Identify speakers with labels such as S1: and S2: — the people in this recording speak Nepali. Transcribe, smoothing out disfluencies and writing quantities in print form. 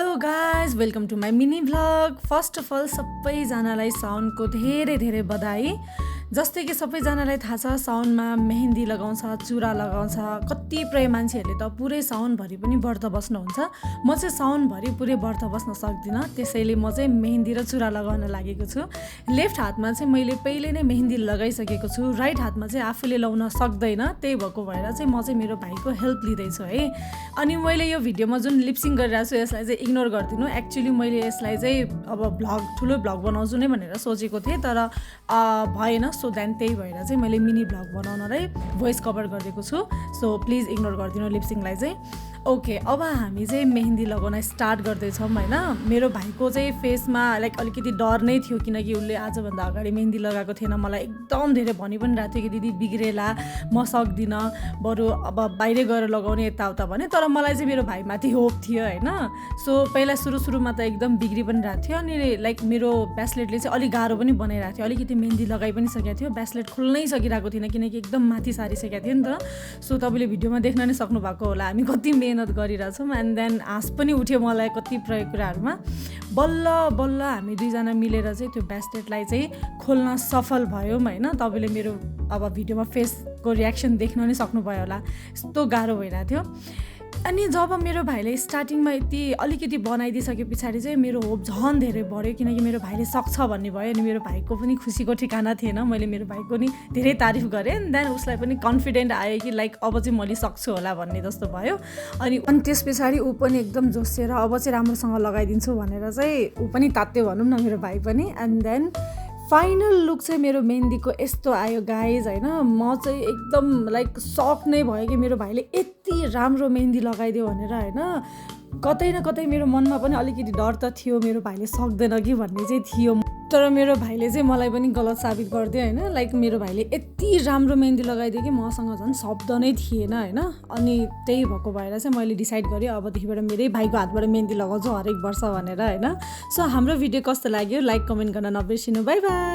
S1: Hello guys welcome to my mini vlog. First of all सबैजनालाई साउनको धेरै धेरै बधाई। जस्तै कि सबैजनालाई थाहा छ साउनमा मेहेन्दी लगाउँछ, चुरा लगाउँछ। कतिपय मान्छेहरूले त पुरै साउनभरि पनि व्रत बस्नुहुन्छ। म चाहिँ साउनभरि पुरै व्रत बस्न सक्दिनँ, त्यसैले म चाहिँ मेहेन्दी र चुरा लगाउन लागेको छु। लेफ्ट हातमा चाहिँ मैले पहिले नै मेहेन्दी लगाइसकेको छु, राइट हातमा चाहिँ आफूले लाउन सक्दैन, त्यही भएको भएर चाहिँ म चाहिँ मेरो भाइको हेल्प लिँदैछु है। अनि मैले यो भिडियोमा जुन लिपसिङ गरिरहेको छु यसलाई चाहिँ इग्नोर गरिदिनु। एक्चुअली मैले यसलाई चाहिँ अब ठुलो भ्लग बनाउँछु नै भनेर सोचेको थिएँ, तर भएन। सो देन त्यही भएर चाहिँ मैले मिनी भ्लग बनाउनलाई भोइस कभर गरिदिएको छु। सो प्लिज इग्नोर गरिदिनु लिपसिङलाई चाहिँ। ओके, अब हामी चाहिँ मेहेन्दी लगाउन स्टार्ट गर्दैछौँ होइन। मेरो भाइको चाहिँ फेसमा अलिकति डर नै थियो, किनकि उसले आजभन्दा अगाडि मेहेन्दी लगाएको थिएन। मलाई एकदम धेरै भनि पनि रहेको थियो कि दिदी बिग्रेला, म सक्दिनँ, बरु अब बाहिरै गएर लगाउने यताउता भने। तर मलाई चाहिँ मेरो भाइमाथि होप थियो होइन। सो पहिला सुरुमा त एकदम बिग्रि पनि रहेको थियो। अनि मेरो ब्यास्लेटले चाहिँ अलिक गाह्रो पनि बनाइरहेको थियो। अलिकति मेहेन्दी लगाइ पनि सकेको थियो, ब्यास्लेट खोल्नै सकिरहेको थिएन किनकि एकदम माथि सारिसकेको थियो नि त। सो तपाईँले भिडियोमा देख्न नै सक्नु भएको होला हामी कति मेहनत गरिरहेछौँ। एन्ड देन हाँस पनि उठ्यो मलाई कतिपय कुराहरूमा। बल्ल बल्ल हामी दुईजना मिलेर चाहिँ त्यो ब्यास्लेटलाई चाहिँ खोल्न सफल भयौँ होइन। तपाईँले मेरो अब भिडियोमा फेसको रियाक्सन देख्न नै सक्नुभयो होला, यस्तो गाह्रो भइरहेको थियो। अनि जब मेरो भाइले स्टार्टिङमा यति अलिकति बनाइदिइसके पछाडि चाहिँ मेरो होप झन् धेरै बढ्यो, किनकि मेरो भाइले सक्छ भन्ने भयो। अनि मेरो भाइको पनि खुसीको ठिकाना थिएन। मैले मेरो भाइको नि धेरै तारिफ गरेँ, एन्ड देन उसलाई पनि कन्फिडेन्ट आयो कि अब चाहिँ मैले सक्छु होला भन्ने जस्तो भयो। अनि त्यस पछाडि ऊ पनि एकदम जोसिएर अब चाहिँ राम्रोसँग लगाइदिन्छु भनेर चाहिँ ऊ पनि तात्यो भनौँ न मेरो भाइ पनि। एन्ड देन फाइनल लुक चाहिँ मेरो मेहेन्दीको यस्तो आयो गाइज होइन। म चाहिँ एकदम सक नै भयो कि मेरो भाइले यति राम्रो मेहेन्दी लगाइदियो भनेर होइन। कतै न कतै मेरो मनमा पनि अलिकति डर त थियो, मेरो भाइले सक्दैन कि भन्ने चाहिँ थियो। तर मेरो भाइले चाहिँ मलाई पनि गलत साबित गरिदियो होइन। मेरो भाइले यति राम्रो मेहेन्दी लगाइदियो कि मसँग झन् शब्द नै थिएन होइन। अनि त्यही भएको भएर चाहिँ मैले डिसाइड गरेँ अबदेखिबाट मेरै भाइको हातबाट मेहेन्दी लगाउँछु हरेक वर्ष भनेर होइन। सो हाम्रो भिडियो कस्तो लाग्यो लाइक कमेन्ट गर्न नबिर्सिनु। By by.